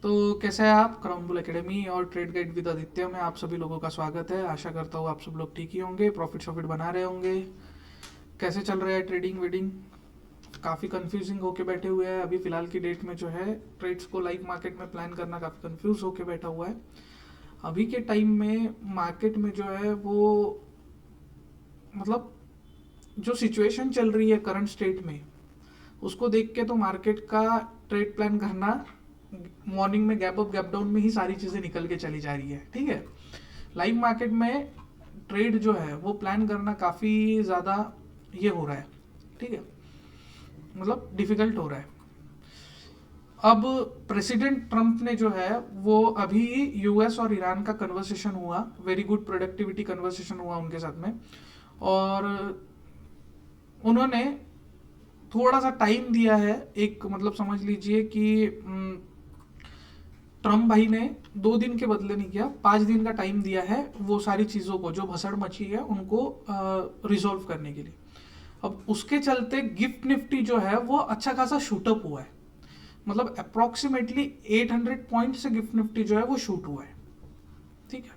तो कैसे हैं आप? क्राउन बुल एकेडमी और ट्रेड गाइड विद आदित्य में आप सभी लोगों का स्वागत है। आशा करता हूँ आप सब लोग ठीक ही होंगे, प्रॉफिट शॉफिट बना रहे होंगे। कैसे चल रहा है ट्रेडिंग वेडिंग? काफ़ी कंफ्यूजिंग होके बैठे हुए हैं अभी फ़िलहाल की डेट में। जो है ट्रेड्स को लाइव मार्केट में प्लान करना काफ़ी कंफ्यूज होके बैठा हुआ है अभी के टाइम में। मार्केट में जो है वो मतलब जो सिचुएशन चल रही है करंट स्टेट में, उसको देख के तो मार्केट का ट्रेड प्लान करना मॉर्निंग में गैप अप गैप डाउन में ही सारी चीज़ें निकल के चली जा रही है। ठीक है, लाइव मार्केट में ट्रेड जो है वो प्लान करना काफ़ी ज़्यादा ये हो रहा है। ठीक है, मतलब डिफ़िकल्ट हो रहा है। अब प्रेसिडेंट ट्रंप ने जो है वो अभी यूएस और ईरान का कन्वर्सेशन हुआ, वेरी गुड प्रोडक्टिविटी कन्वर्सेशन हुआ उनके साथ में। और उन्होंने थोड़ा सा टाइम दिया है, एक मतलब समझ लीजिए कि ट्रम्प भाई ने 2 दिन के बदले नहीं किया, 5 दिन का टाइम दिया है वो सारी चीज़ों को जो भसड़ मची है उनको रिजोल्व करने के लिए। अब उसके चलते गिफ्ट निफ्टी जो है वो अच्छा खासा शूटअप हुआ है, मतलब अप्रोक्सीमेटली 800 पॉइंट से गिफ्ट निफ्टी जो है वो शूट हुआ है। ठीक है,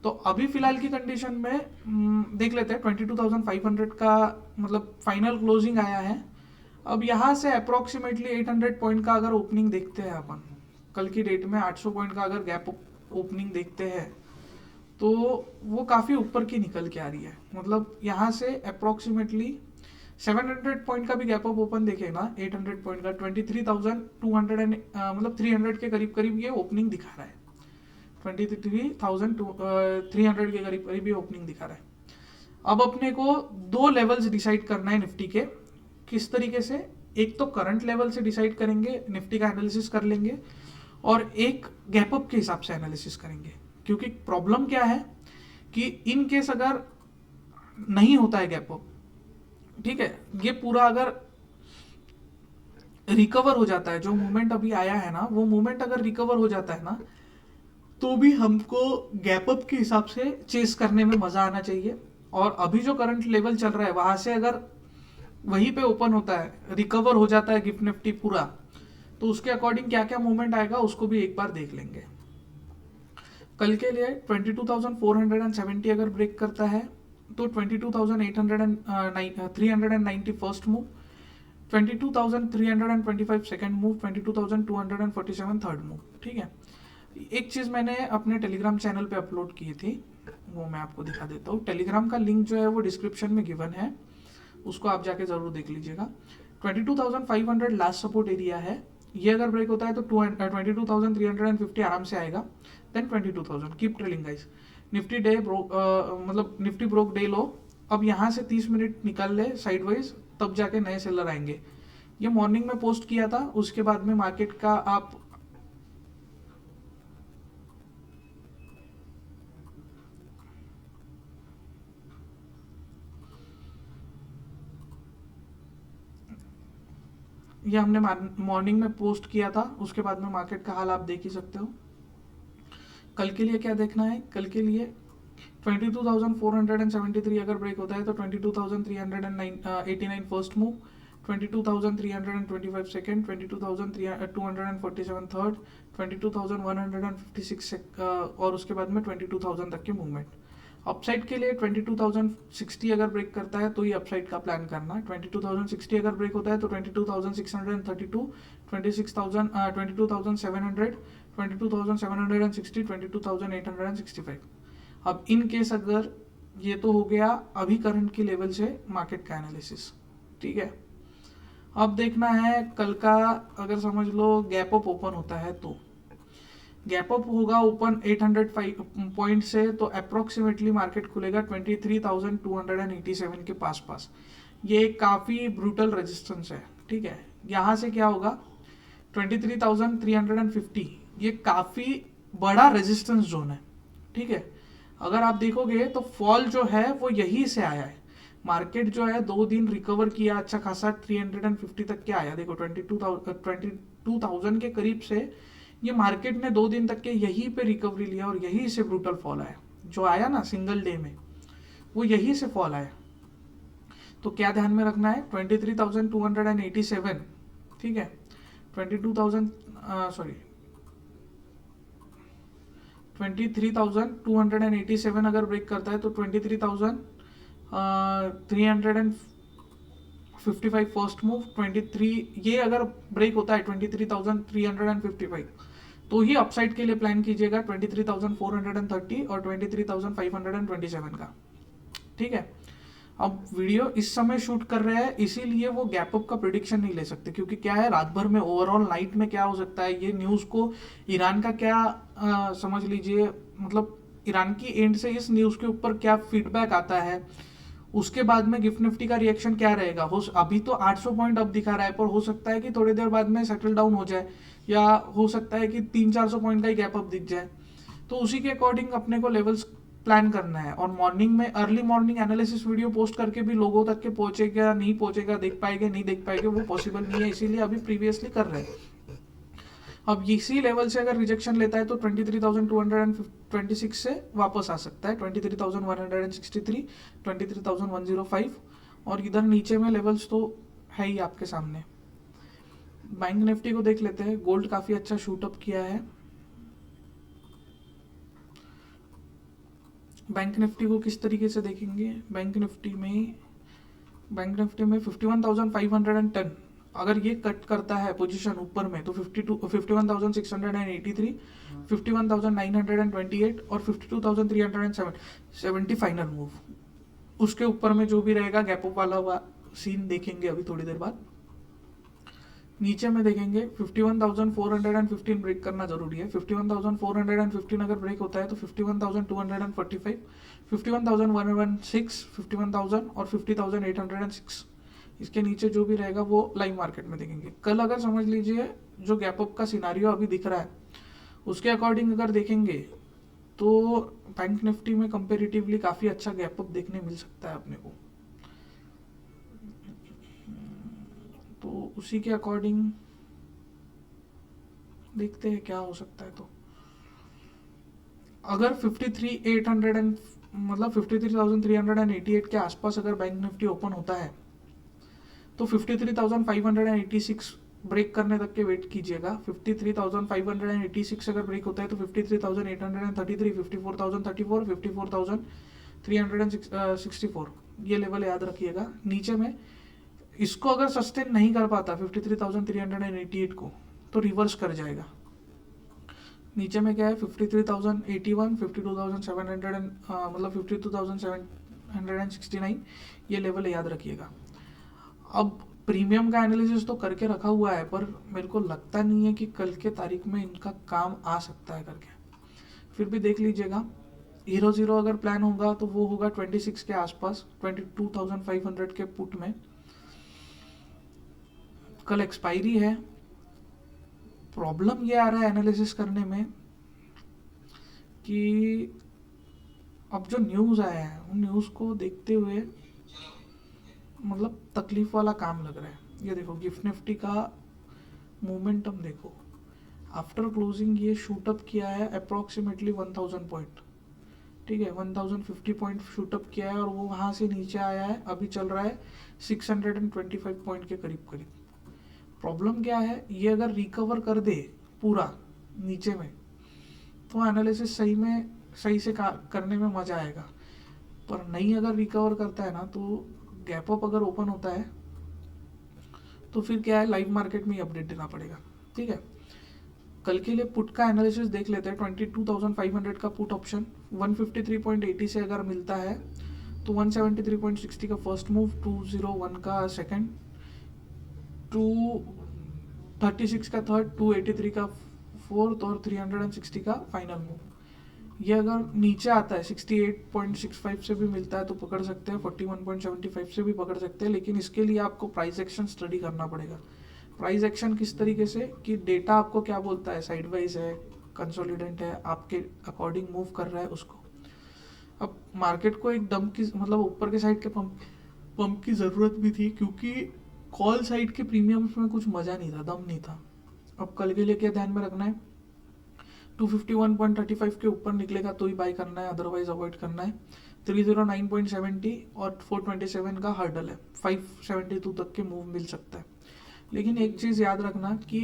तो अभी फिलहाल की कंडीशन में देख लेते हैं 22,500 का मतलब फाइनल क्लोजिंग आया है। अब यहाँ से अप्रोक्सीमेटली 800 पॉइंट का अगर ओपनिंग देखते हैं अपन, कल की डेट में 800 पॉइंट का अगर गैप ओपनिंग देखते हैं तो वो काफ़ी ऊपर की निकल के आ रही है। मतलब यहाँ से अप्रोक्सीमेटली 700 पॉइंट का भी गैप अप ओपन देखे ना, 800 पॉइंट का 23,200 मतलब 300 के करीब करीब ये ओपनिंग दिखा रहा है। 23,300 के करीब करीब ये ओपनिंग दिखा रहा है। अब अपने को 2 लेवल्स डिसाइड करना है निफ्टी के। किस तरीके से? एक तो करंट लेवल से डिसाइड करेंगे, निफ्टी का एनालिसिस कर लेंगे, और एक गैप अप के हिसाब से एनालिसिस करेंगे। क्योंकि प्रॉब्लम क्या है कि इन केस अगर नहीं होता है गैप अप, ठीक है, ये पूरा अगर रिकवर हो जाता है, जो मूवमेंट अभी आया है ना वो मूवमेंट अगर रिकवर हो जाता है ना, तो भी हमको गैप अप के हिसाब से चेस करने में मजा आना चाहिए। और अभी जो करंट लेवल चल रहा है वहां से अगर वहीं पे ओपन होता है, रिकवर हो जाता है गिफ्ट निफ्टी पूरा, तो उसके अकॉर्डिंग क्या क्या मूवमेंट आएगा उसको भी एक बार देख लेंगे। कल के लिए 22,470 अगर ब्रेक करता है तो 22,390 first move, 22,325 second move, 22,247 third move. ठीक है, एक चीज़ मैंने अपने टेलीग्राम चैनल पे अपलोड की थी, वो मैं आपको दिखा देता हूँ। टेलीग्राम का लिंक जो है वो डिस्क्रिप्शन में गिवन है, उसको आप जाके ज़रूर देख लीजिएगा। 22,500 लास्ट सपोर्ट एरिया है, ये अगर ब्रेक होता है तो 22,350 आराम से आएगा। Then 22,000 keep trailing guys. Nifty day broke मतलब निफ्टी ब्रोक डे लो। अब यहाँ से 30 मिनट निकल ले साइडवाइज, तब जाके नए सेलर आएंगे। ये मॉर्निंग में पोस्ट किया था, उसके बाद में मार्केट का आप ये हमने मॉर्निंग में पोस्ट किया था, उसके बाद में मार्केट का हाल आप देख ही सकते हो। कल के लिए क्या देखना है? कल के लिए 22,473 अगर ब्रेक होता है तो 22,389 फर्स्ट मूव, 22,325 सेकेंड, 22,247 थर्ड, 22,156 और उसके बाद में 22,000 तक के मूवमेंट। अपसाइड के लिए 22,060 अगर ब्रेक करता है तो ये अपसाइड का प्लान करना। 22,060 अगर ब्रेक होता है तो 22,632, 26,000 22,700, 22,760, 22,865। अब इन केस अगर ये तो हो गया अभी करंट की लेवल से मार्केट का एनालिसिस। ठीक है, अब देखना है कल का, अगर समझ लो गैप अप ओपन होता है तो गैप अप होगा ओपन 805 पॉइंट से, तो अप्रोक्सीमेटली मार्केट खुलेगा 23,287 के पास। ये काफ़ी ब्रूटल रेजिस्टेंस है। ठीक है, यहाँ से क्या होगा 23,350, ये काफ़ी बड़ा रेजिस्टेंस जोन है। ठीक है, अगर आप देखोगे तो फॉल जो है वो यहीं से आया है। मार्केट जो है 2 दिन रिकवर किया अच्छा खासा, 350 तक के आया। देखो 22,000 के करीब से ये मार्केट ने 2 दिन तक के यहीं पे रिकवरी लिया और यहीं से ब्रूटल फॉल आया। जो आया ना सिंगल डे में, वो यहीं से फॉल आया। तो क्या ध्यान में रखना है? 23,287, ठीक है, 22,000 सॉरी 23,287 अगर ब्रेक करता है तो 23,355 फर्स्ट मूव, 23 ये अगर ब्रेक होता है 23,355 तो ही अपसाइड के लिए प्लान कीजिएगा 23,430 और 23,527 का। ठीक है, अब वीडियो इस समय शूट कर रहे हैं इसीलिए वो गैप अप का प्रिडिक्शन नहीं ले सकते, क्योंकि क्या है रात भर में ओवरऑल नाइट में क्या हो सकता है, ये न्यूज़ को ईरान का क्या समझ लीजिए, मतलब ईरान की एंड से इस न्यूज़ के ऊपर क्या फीडबैक आता है, उसके बाद में गिफ्ट निफ्टी का रिएक्शन क्या रहेगा। हो अभी तो 800 पॉइंट अप दिखा रहा है, पर हो सकता है कि थोड़ी देर बाद में सेटल डाउन हो जाए, या हो सकता है कि 300-400 पॉइंट का ही गैप अप दिख जाए। तो उसी के अकॉर्डिंग अपने को लेवल्स प्लान करना है। और मॉर्निंग में early morning analysis video post करके भी लोगों तक के पहुंचेगा नहीं पहुंचेगा, देख पाएंगे नहीं देख पाएंगे, वो पॉसिबल नहीं है, इसीलिए अभी प्रीवियसली कर रहे हैं। अब इसी लेवल से अगर रिजेक्शन लेता है तो 23,226 से वापस आ सकता है 23,163, 23,105, और इधर नीचे में लेवल्स तो है ही आपके सामने। बैंक निफ्टी को देख लेते हैं। गोल्ड काफी अच्छा शूट अप किया है। बैंक निफ्टी को किस तरीके से देखेंगे, बैंक निफ्टी में 51,510 अगर ये कट करता है पोजीशन ऊपर में तो 51,683, 51,928 और 52,370 फाइनल मूव। उसके ऊपर में जो भी रहेगा गैप अप वाला सीन देखेंगे अभी थोड़ी देर बाद। नीचे में देखेंगे 51,415 ब्रेक करना जरूरी है। 51,415 अगर ब्रेक होता है तो 51,245, 51,116, 51,000 और 50,806, इसके नीचे जो भी रहेगा वो लाइव मार्केट में देखेंगे। कल अगर समझ लीजिए जो गैप अप का सिनारियो अभी दिख रहा है उसके अकॉर्डिंग अगर देखेंगे तो बैंक निफ्टी में कंपेरेटिवली काफी अच्छा गैप अप देखने मिल सकता है अपने को। तो उसी के अकॉर्डिंग देखते हैं क्या हो सकता है। तो अगर 53,800 मतलब 53,388 के आसपास अगर बैंक निफ्टी ओपन होता है तो 53,586 ब्रेक करने तक के वेट कीजिएगा। 53,586 अगर ब्रेक होता है तो 53,833, 54,034, 54,364 ये लेवल याद रखिएगा। नीचे में इसको अगर सस्टेन नहीं कर पाता 53,388 को तो रिवर्स कर जाएगा। नीचे में क्या है 53,081, 52,700 मतलब 52,769 ये लेवल याद रखिएगा। अब प्रीमियम का एनालिसिस तो करके रखा हुआ है, पर मेरे को लगता नहीं है कि कल के तारीख में इनका काम आ सकता है करके, फिर भी देख लीजिएगा। 0-0 अगर प्लान होगा तो वो होगा 26 के आसपास, 22,500 के पुट में। कल एक्सपायरी है। प्रॉब्लम ये आ रहा है एनालिसिस करने में कि अब जो न्यूज़ आया है उन न्यूज़ को देखते हुए मतलब तकलीफ वाला काम लग रहा है। ये देखो गिफ्ट निफ्टी का मोमेंटम देखो, आफ्टर क्लोजिंग ये शूट अप किया है अप्रोक्सीमेटली 1000 पॉइंट, ठीक है 1050 पॉइंट शूट अप किया है और वो वहाँ से नीचे आया है, अभी चल रहा है 625 पॉइंट के करीब करीब। प्रॉब्लम क्या है, ये अगर रिकवर कर दे पूरा नीचे में तो एनालिसिस सही से करने में मजा आएगा, पर नहीं अगर रिकवर करता है ना तो गैप अप अगर ओपन होता है तो फिर क्या है लाइव मार्केट में ही अपडेट देना पड़ेगा। ठीक है, कल के लिए पुट का एनालिसिस देख लेते हैं। 22,500 का पुट ऑप्शन 153.80 से अगर मिलता है तो 173.60 का फर्स्ट मूव, 201 का सेकंड, 236 का थर्ड, 283 का फोर्थ और 360 का फाइनल मूव। ये अगर नीचे आता है 68.65 से भी मिलता है तो पकड़ सकते हैं, 41.75 से भी पकड़ सकते हैं, लेकिन इसके लिए आपको प्राइस एक्शन स्टडी करना पड़ेगा। प्राइस एक्शन किस तरीके से कि डेटा आपको क्या बोलता है, साइडवाइज है, कंसोलिडेंट है, आपके अकॉर्डिंग मूव कर रहा है उसको। अब मार्केट को एक दम की मतलब ऊपर के साइड के पंप की ज़रूरत भी थी, क्योंकि कॉल साइड के प्रीमियम्स में कुछ मज़ा नहीं था, दम नहीं था। अब कल के लिए क्या ध्यान में रखना है, 251.35 के ऊपर निकलेगा तो ही बाय करना है, अदरवाइज अवॉइड करना है। 309.70 और 427 का हर्डल है, 572 तक के मूव मिल सकता है। लेकिन एक चीज़ याद रखना कि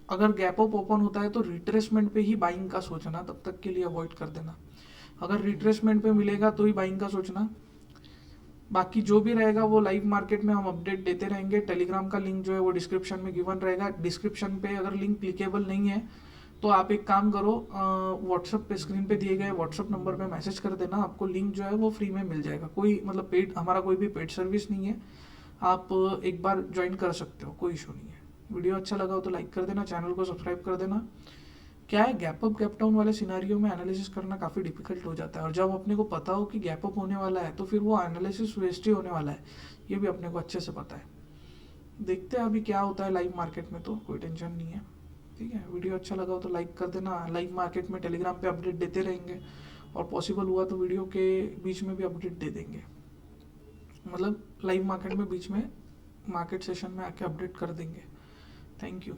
अगर गैप अप ओपन होता है तो रिट्रेसमेंट पे ही बाइंग का सोचना, तब तक के लिए अवॉइड कर देना। अगर रिट्रेसमेंट पे मिलेगा तो ही बाइंग का सोचना। बाकी जो भी रहेगा वो लाइव मार्केट में हम अपडेट देते रहेंगे। टेलीग्राम का लिंक जो है वो डिस्क्रिप्शन में गिवन रहेगा। डिस्क्रिप्शन पे अगर लिंक क्लिकेबल नहीं है तो आप एक काम करो, व्हाट्सअप पे स्क्रीन पे दिए गए व्हाट्सअप नंबर पे मैसेज कर देना, आपको लिंक जो है वो फ्री में मिल जाएगा। कोई मतलब पेड, हमारा कोई भी पेड सर्विस नहीं है, आप एक बार ज्वाइन कर सकते हो, कोई इशू नहीं है। वीडियो अच्छा लगा हो तो लाइक कर देना, चैनल को सब्सक्राइब कर देना। क्या है, गैप अप गैप डाउन वाले सिनारियो में एनालिसिस करना काफ़ी डिफिकल्ट हो जाता है, और जब अपने को पता हो कि गैप अप होने वाला है तो फिर वो एनालिसिस वेस्ट ही होने वाला है, ये भी अपने को अच्छे से पता है। देखते हैं अभी क्या होता है लाइव मार्केट में, तो कोई टेंशन नहीं है। ठीक है, वीडियो अच्छा लगा हो तो लाइक कर देना। लाइव मार्केट में टेलीग्राम पे अपडेट देते रहेंगे, और पॉसिबल हुआ तो वीडियो के बीच में भी अपडेट दे देंगे, मतलब लाइव मार्केट में बीच में मार्केट सेशन में आके अपडेट कर देंगे। Thank you.